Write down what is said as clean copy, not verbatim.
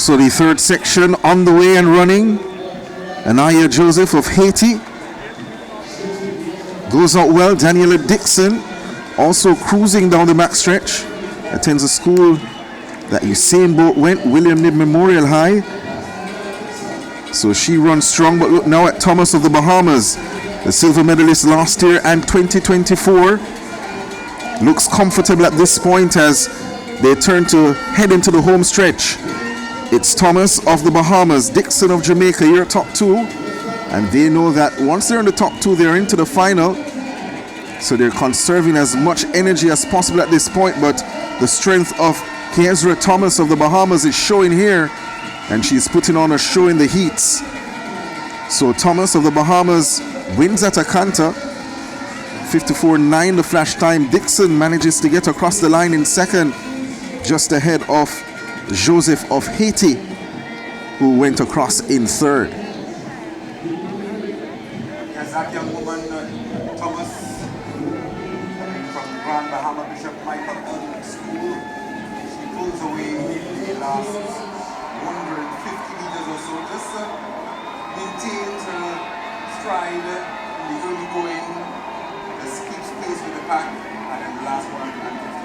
So the third section on the way and running. Anaya Joseph of Haiti goes out well. Daniellia Dixon also cruising down the backstretch. Attends a school that Usain Bolt went, William Knibb Memorial High. So she runs strong, but look now at Thomas of the Bahamas, the silver medalist last year and 2024. Looks comfortable at this point as they turn to head into the home stretch. It's Thomas of the Bahamas, Dixon of Jamaica, here top two. And they know that once they're in the top two, they're into the final. So they're conserving as much energy as possible at this point. But the strength of Kezra Thomas of the Bahamas is showing here. And she's putting on a show in the heats. So Thomas of the Bahamas wins at a canter. 54.9 the flash time. Dixon manages to get across the line in second, just ahead of Joseph of Haiti, who went across in third. Yes, that young woman, Thomas, from Grand Bahama Bishop Michael School, she pulls away in the last 150 meters or so, just maintains her stride in the early going, just keeps pace with the pack, and then the last 150